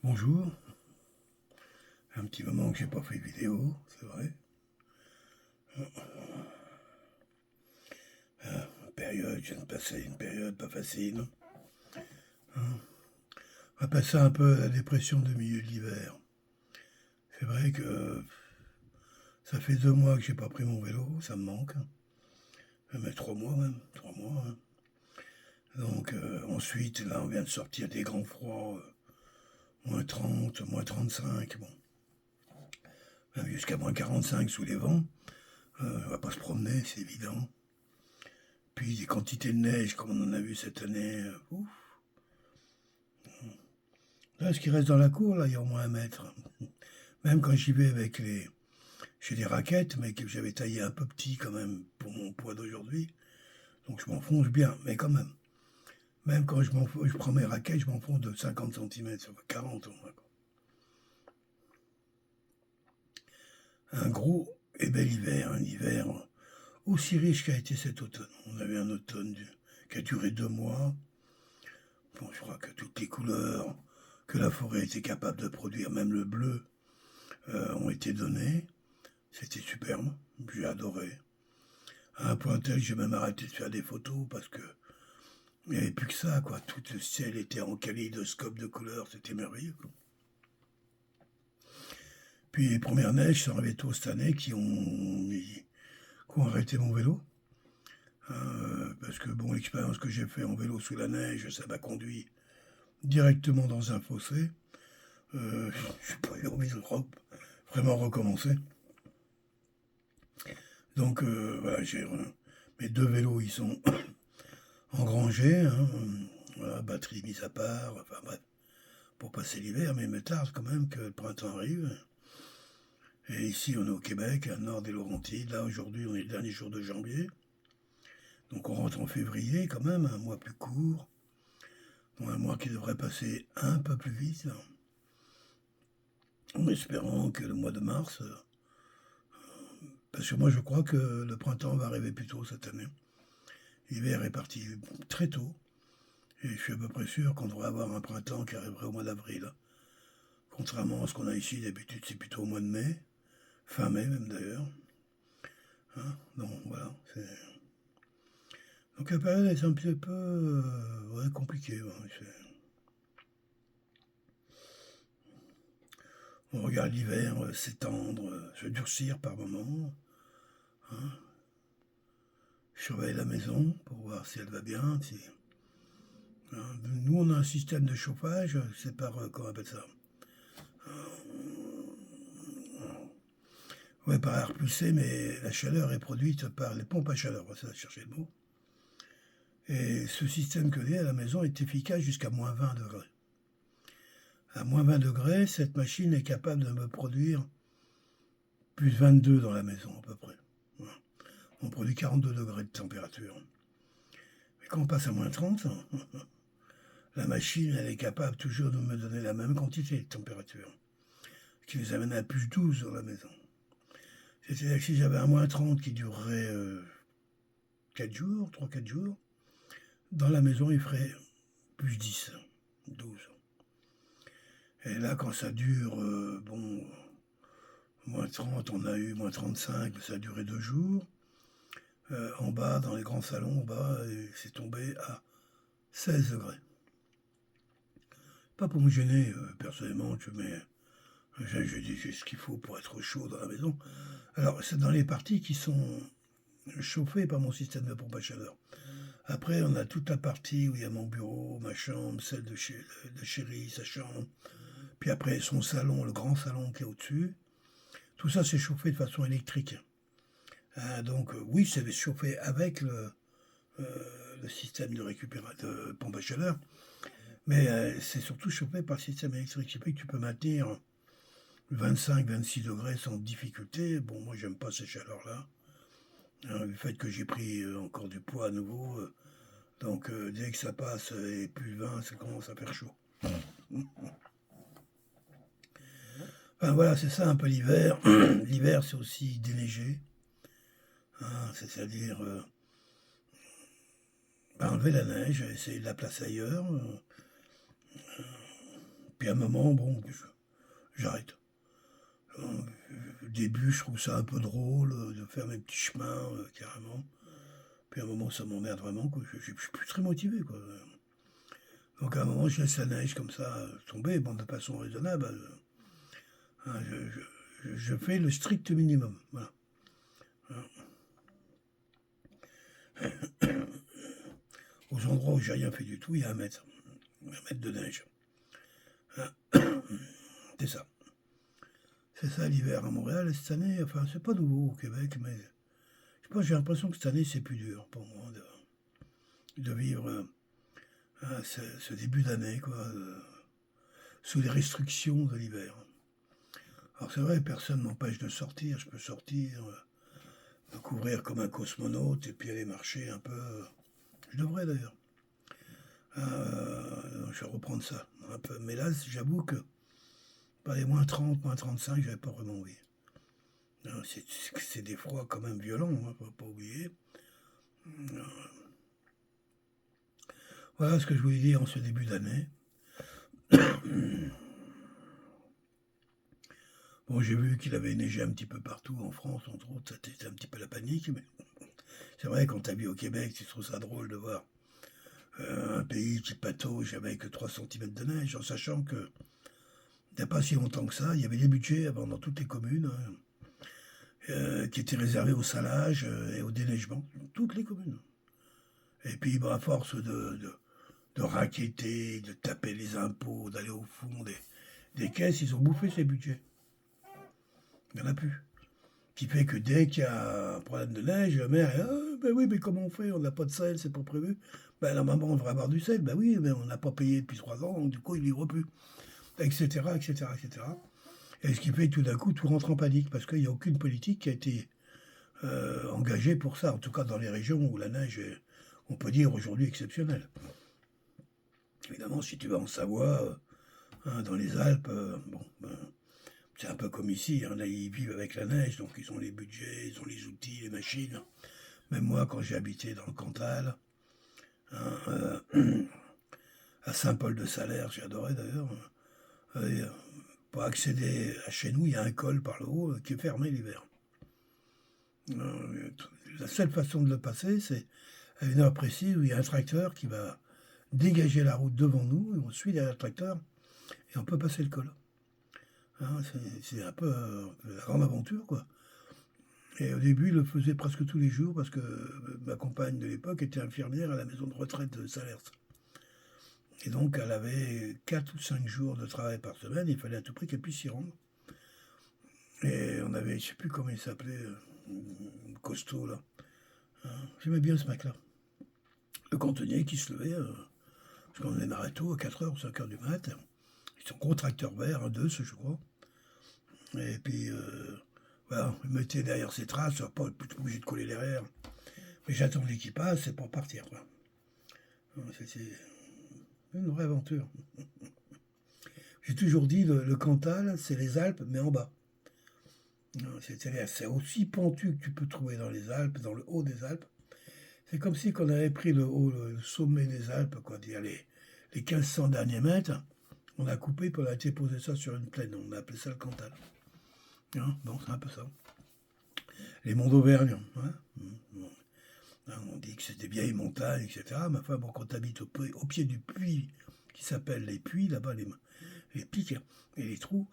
Bonjour, un petit moment que j'ai pas fait de vidéo, c'est vrai. Période, je viens de passer une période pas facile. On va passer un peu la dépression de milieu de l'hiver. C'est vrai que ça fait 2 mois que j'ai pas pris mon vélo, ça me manque. Mais 3 mois même, 3 mois. Donc ensuite, là, on vient de sortir des grands froids, moins 30, moins 35, bon, même jusqu'à moins 45 sous les vents. On va pas se promener, c'est évident. Puis des quantités de neige comme on en a vu cette année, ouf. Là, ce qui reste dans la cour, là, il y a au moins 1 mètre. Même quand j'y vais avec les... J'ai des raquettes, mais que j'avais taillé un peu petit quand même pour mon poids d'aujourd'hui. Donc je m'enfonce bien, mais quand même. Même quand je prends mes raquettes, je m'enfonce de 50 cm, 40 au moins. Un gros et bel hiver, un hiver aussi riche qu'a été cet automne. On avait un automne qui a duré 2 mois. Bon, je crois que toutes les couleurs que la forêt était capable de produire, même le bleu, ont été données. C'était superbe, j'ai adoré. À un point tel, j'ai même arrêté de faire des photos parce que il n'y avait plus que ça, quoi. Tout le ciel était en kaléidoscope de couleurs, c'était merveilleux, quoi. Puis les premières neiges sont arrivées tôt cette année qui ont arrêté mon vélo. Parce que bon, l'expérience que j'ai fait en vélo sous la neige, ça m'a conduit directement dans un fossé. Je n'ai pas eu envie de vraiment recommencer. Donc voilà, mes 2 vélos, ils sont engrangés, hein, voilà, batterie mise à part, enfin bref, pour passer l'hiver, mais il me tarde quand même que le printemps arrive. Et ici, on est au Québec, à nord des Laurentides. Là, aujourd'hui, on est le dernier jour de janvier. Donc on rentre en février quand même, un mois plus court. Un mois qui devrait passer un peu plus vite, en espérant que le mois de mars... parce que moi, je crois que le printemps va arriver plus tôt cette année. L'hiver est parti très tôt. Et je suis à peu près sûr qu'on devrait avoir un printemps qui arriverait au mois d'avril. Contrairement à ce qu'on a ici, d'habitude, c'est plutôt au mois de mai. Fin mai même d'ailleurs. Hein, donc voilà. Donc la période est un petit peu ouais, compliquée. Ouais. On regarde l'hiver s'étendre, se durcir par moments. Hein. Je surveille la maison pour voir si elle va bien. Hein. Nous, on a un système de chauffage, c'est par, comment on appelle ça, ouais, par air poussé, mais la chaleur est produite par les pompes à chaleur, ça va chercher le mot. Et ce système que j'ai à la maison est efficace jusqu'à moins 20 degrés. À moins 20 degrés, cette machine est capable de me produire plus 22 dans la maison à peu près. On produit 42 degrés de température. Mais quand on passe à moins 30, la machine elle est capable toujours de me donner la même quantité de température, ce qui nous amène à plus 12 dans la maison. C'est-à-dire que si j'avais un moins 30 qui durerait 4 jours, 3-4 jours, dans la maison il ferait plus 10, 12. Et là quand ça dure, bon, moins 30, on a eu moins 35, ça a duré 2 jours. En bas, dans les grands salons, en bas, c'est tombé à 16 degrés. Pas pour me gêner, personnellement, j'ai dit ce qu'il faut pour être chaud dans la maison. Alors, c'est dans les parties qui sont chauffées par mon système de pompe à chaleur. Après, on a toute la partie où il y a mon bureau, ma chambre, celle de chérie, sa chambre. Puis après, son salon, le grand salon qui est au-dessus. Tout ça, c'est chauffé de façon électrique. Donc, oui, c'est chauffé avec le système de pompe à chaleur. Mais c'est surtout chauffé par le système électrique. Ce qui fait que tu peux maintenir 25-26 degrés sans difficulté. Bon, moi, j'aime pas ces chaleurs-là. Hein, le fait que j'ai pris encore du poids à nouveau. Donc, dès que ça passe et plus 20, ça commence à faire chaud. Enfin, voilà, c'est ça un peu l'hiver. L'hiver, c'est aussi déneiger. Hein, c'est-à-dire enlever la neige, essayer de la placer ailleurs. Puis puis à un moment, bon, j'arrête. Au début, je trouve ça un peu drôle de faire mes petits chemins, carrément. Puis à un moment, ça m'emmerde vraiment, quoi. Je suis plus très motivé, quoi. Donc à un moment, je laisse la neige comme ça tomber, bon, de façon raisonnable. Hein, je fais le strict minimum. Voilà. Aux endroits où j'ai rien fait du tout, il y a 1 mètre. 1 mètre de neige. C'est ça. C'est ça l'hiver à Montréal. Et cette année, enfin, c'est pas nouveau au Québec, mais je sais pas, j'ai l'impression que cette année, c'est plus dur pour moi de vivre ce début d'année, quoi, sous les restrictions de l'hiver. Alors c'est vrai, personne m'empêche de sortir. Je peux sortir, me couvrir comme un cosmonaute et puis aller marcher un peu. Je devrais d'ailleurs. Je vais reprendre ça un peu. Mais là, j'avoue que pas les moins 30, moins 35, j'avais pas vraiment envie. C'est des froids quand même violents, hein, faut pas oublier. Voilà ce que je voulais dire en ce début d'année. Bon, j'ai vu qu'il avait neigé un petit peu partout en France, entre autres, c'était un petit peu la panique, mais c'est vrai, quand tu vis au Québec, tu trouves ça drôle de voir un pays qui patauge avec 3 cm de neige, en sachant que il n'y a pas si longtemps que ça, il y avait des budgets avant dans toutes les communes qui étaient réservés au salage et au déneigement, toutes les communes. Et puis, à force de raqueter, de taper les impôts, d'aller au fond des caisses, ils ont bouffé ces budgets. Il n'y en a plus. Qui fait que dès qu'il y a un problème de neige, le maire est ben oui, mais comment on fait? On n'a pas de sel, c'est pas prévu. Ben normalement, on devrait avoir du sel. Ben oui, mais on n'a pas payé depuis 3 ans, donc du coup, il ne livre plus. Etc., etc., etc. Et ce qui fait que tout d'un coup, tout rentre en panique, parce qu'il n'y a aucune politique qui a été engagée pour ça, en tout cas dans les régions où la neige est, on peut dire aujourd'hui, exceptionnelle. Évidemment, si tu vas en Savoie, dans les Alpes, bon, c'est un peu comme ici, hein, là ils vivent avec la neige, donc ils ont les budgets, ils ont les outils, les machines. Même moi, quand j'ai habité dans le Cantal, hein, à Saint-Paul-de-Salaire, j'ai adoré d'ailleurs, pour accéder à chez nous, il y a un col par le haut qui est fermé l'hiver. La seule façon de le passer, c'est à une heure précise où il y a un tracteur qui va dégager la route devant nous, et on suit derrière le tracteur, et on peut passer le col. Hein, c'est un peu la grande aventure, quoi. Et au début, il le faisait presque tous les jours parce que ma compagne de l'époque était infirmière à la maison de retraite de Salers. Et donc, elle avait 4 ou 5 jours de travail par semaine. Il fallait à tout prix qu'elle puisse s'y rendre. Et on avait, je ne sais plus comment il s'appelait, costaud, là. J'aimais bien ce mec-là. Le cantonnier qui se levait, parce qu'on démarrait tôt, à 4 heures ou 5 heures du mat'. Ils sont gros tracteur vert, un 2, je crois. Et puis, voilà, il mettait derrière ses traces, pas obligé de coller derrière. Mais j'attendais qu'il passe, c'est pour partir, quoi. C'est une vraie aventure. J'ai toujours dit, le Cantal, c'est les Alpes, mais en bas. C'est-à-dire, c'est aussi pentu que tu peux trouver dans les Alpes, dans le haut des Alpes. C'est comme si on avait pris le sommet des Alpes, quoi, dire les 1500 derniers mètres, on a coupé, puis on a été posé ça sur une plaine. On a appelé ça le Cantal. Hein, bon, c'est un peu ça. Les monts d'Auvergne. Hein, on dit que c'est des vieilles montagnes, etc. Mais enfin, bon, quand tu habites au pied du puits, qui s'appelle les puits, là-bas, les pics et les trous,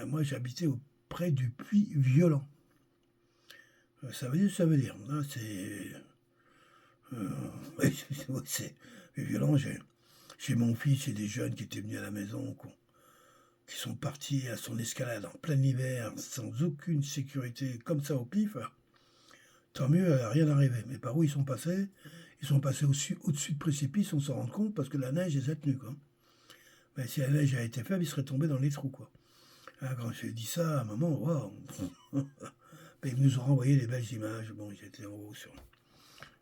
moi j'habitais près du puits Violent. Ça veut dire, ça veut dire. Hein, c'est violent. J'ai mon fils et des jeunes qui étaient venus à la maison, qui sont partis à son escalade en plein hiver, sans aucune sécurité, comme ça au pif. Tant mieux, elle n'a rien arrivé. Mais par où ils sont passés? Ils sont passés au-dessus de précipices, on s'en rend compte, parce que la neige les a tenus, quoi. Mais si la neige a été faible, ils seraient tombés dans les trous, quoi. Hein, quand j'ai dit ça, à un moment, waouh. Ils nous ont renvoyé des belles images. Bon, ils étaient en haut sur.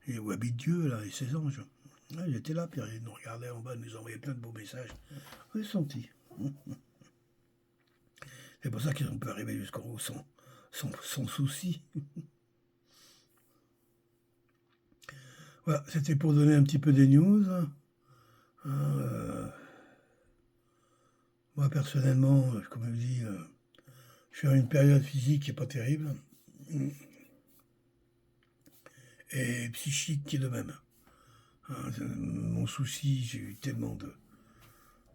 Et où habite Dieu, là, et ses anges. Ouais, j'étais là, puis ils nous regardaient en bas, ils nous envoyaient plein de beaux messages. J'ai senti. C'est pour ça qu'ils ont pu arriver jusqu'en haut sans souci. Voilà, c'était pour donner un petit peu des news. Moi, personnellement, comme je vous dis, je suis dans une période physique qui n'est pas terrible et psychique qui est de même. Hein, mon souci, j'ai eu tellement de...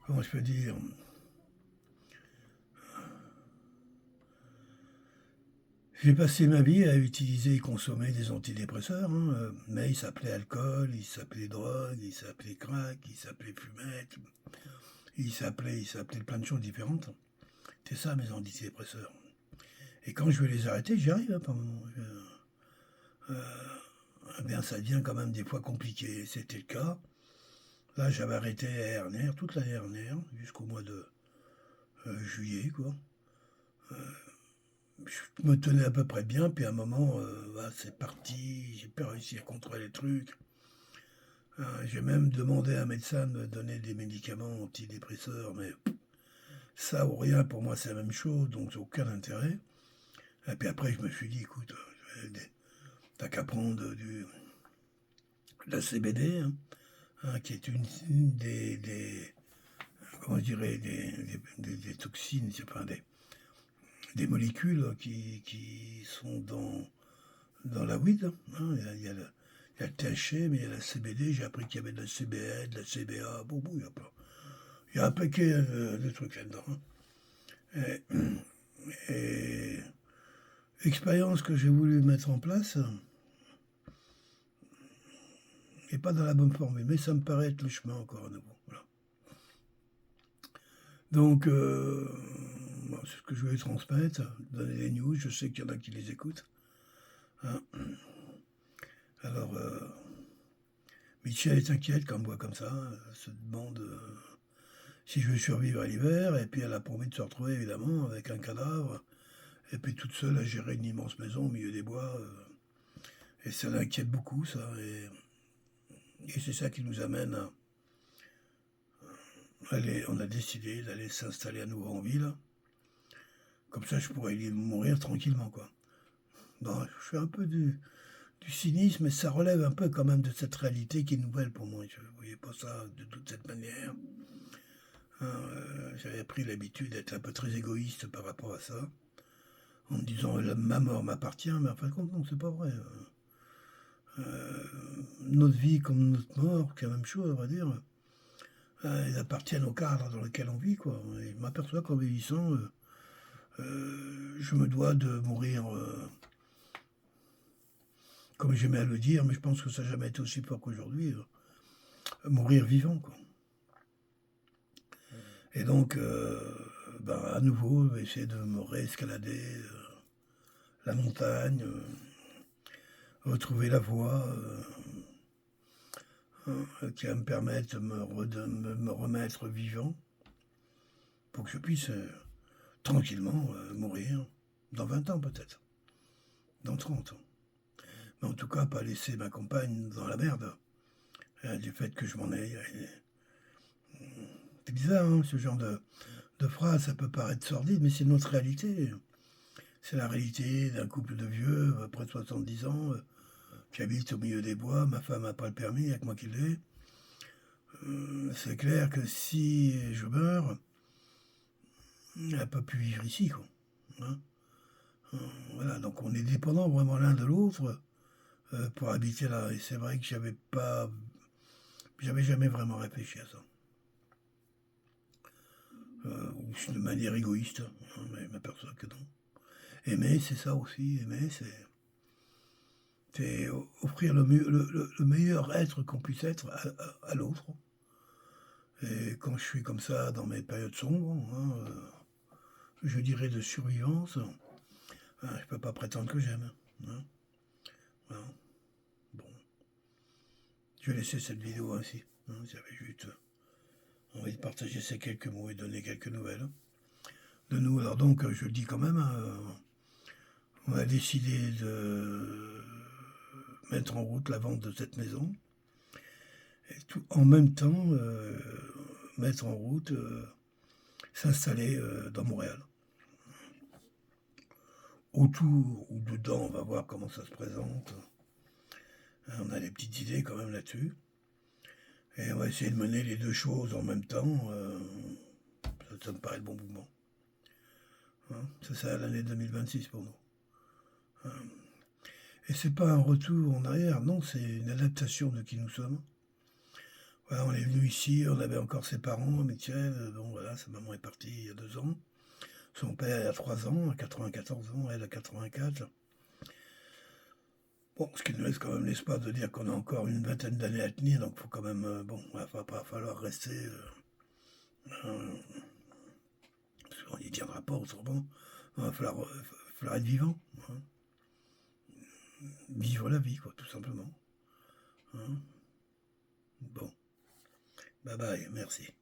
Comment je peux dire? J'ai passé ma vie à utiliser et consommer des antidépresseurs, hein, mais ils s'appelaient alcool, ils s'appelaient drogue, ils s'appelaient crack, ils s'appelaient fumette, ils s'appelaient plein de choses différentes. C'est ça mes antidépresseurs. Et quand je veux les arrêter, j'y arrive, hein, par moment. Eh bien, ça devient quand même des fois compliqué. C'était le cas. Là, j'avais arrêté la RNR, toute la RNR, jusqu'au mois de juillet, quoi. Je me tenais à peu près bien, puis à un moment, bah, c'est parti, j'ai pas réussi à contrôler les trucs. J'ai même demandé à un médecin de me donner des médicaments antidépresseurs, mais ça ou rien, pour moi, c'est la même chose, donc j'ai aucun intérêt. Et puis après, je me suis dit, écoute, t'as qu'à prendre de la CBD, hein, qui est une des comment je dirais, des toxines, enfin des molécules qui sont dans la weed. Hein. Il y a le THC, mais il y a la CBD. J'ai appris qu'il y avait de la CBN, de la CBA. Bon, il y a un paquet de trucs là-dedans. Hein. Et expérience que j'ai voulu mettre en place n'est pas dans la bonne formule, mais ça me paraît être le chemin encore à nouveau. Voilà. Donc, c'est ce que je voulais transmettre, donner des news. Je sais qu'il y en a qui les écoutent. Hein. Alors, Michel est inquiète quand on me voit comme ça. Elle se demande si je vais survivre à l'hiver. Et puis, elle a promis de se retrouver, évidemment, avec un cadavre. Et puis, toute seule à gérer une immense maison au milieu des bois. Et ça l'inquiète beaucoup, ça. Et c'est ça qui nous amène à aller. On a décidé d'aller s'installer à nouveau en ville. Comme ça, je pourrais mourir tranquillement, quoi. Bon, je suis un peu du cynisme, mais ça relève un peu quand même de cette réalité qui est nouvelle pour moi. Je ne voyais pas ça de toute cette manière. Hein, j'avais pris l'habitude d'être un peu très égoïste par rapport à ça, en me disant ma mort m'appartient, mais en fin de compte, non, c'est pas vrai. Notre vie comme notre mort, c'est la même chose, on va dire. Ils appartiennent au cadre dans lequel on vit, quoi. Et je m'aperçois qu'en vieillissant, je me dois de mourir, comme j'aimais à le dire, mais je pense que ça n'a jamais été aussi fort qu'aujourd'hui, mourir vivant, quoi. Et donc, à nouveau, essayer de me réescalader la montagne, retrouver la voie qui va me permettre de me remettre vivant pour que je puisse tranquillement mourir dans 20 ans peut-être, dans 30 ans. Mais en tout cas, pas laisser ma compagne dans la merde du fait que je m'en aille. C'est bizarre, hein, ce genre de phrase, ça peut paraître sordide, mais c'est notre réalité. C'est la réalité d'un couple de vieux, près de 70 ans, qui habite au milieu des bois. Ma femme n'a pas le permis, il n'y a que moi qui l'ai. C'est clair que si je meurs, elle n'a pas pu vivre ici, quoi. Hein. Voilà, donc on est dépendants vraiment l'un de l'autre pour habiter là. Et c'est vrai que j'avais jamais vraiment réfléchi à ça. Ou de manière égoïste, hein, mais je m'aperçois que non. Aimer, c'est ça aussi. Aimer, c'est offrir le meilleur être qu'on puisse être à l'autre. Et quand je suis comme ça dans mes périodes sombres, hein, je dirais de survivance, je ne peux pas prétendre que j'aime. Hein. Voilà. Bon. Je vais laisser cette vidéo ainsi. Hein. J'avais juste envie de partager ces quelques mots et donner quelques nouvelles de nous. Alors donc, je le dis quand même, on a décidé de mettre en route la vente de cette maison. Et en même temps, mettre en route, s'installer dans Montréal. Autour ou dedans, on va voir comment ça se présente. On a des petites idées quand même là-dessus. Et on va essayer de mener les deux choses en même temps. ça me paraît le bon mouvement. Hein, c'est ça l'année 2026 pour nous. Hein. Et c'est pas un retour en arrière, non, c'est une adaptation de qui nous sommes. Voilà, on est venu ici, on avait encore ses parents, Michel, bon voilà, sa maman est partie il y a 2 ans. Son père a 3 ans, à 94 ans, elle a 84. Bon, ce qui nous laisse quand même l'espoir de dire qu'on a encore une vingtaine d'années à tenir, donc il faut quand même, bon, il va pas falloir rester, parce qu'on n'y tiendra pas autrement, il va falloir être vivant, hein. Vivre la vie, quoi, tout simplement. Hein. Bon, bye bye, merci.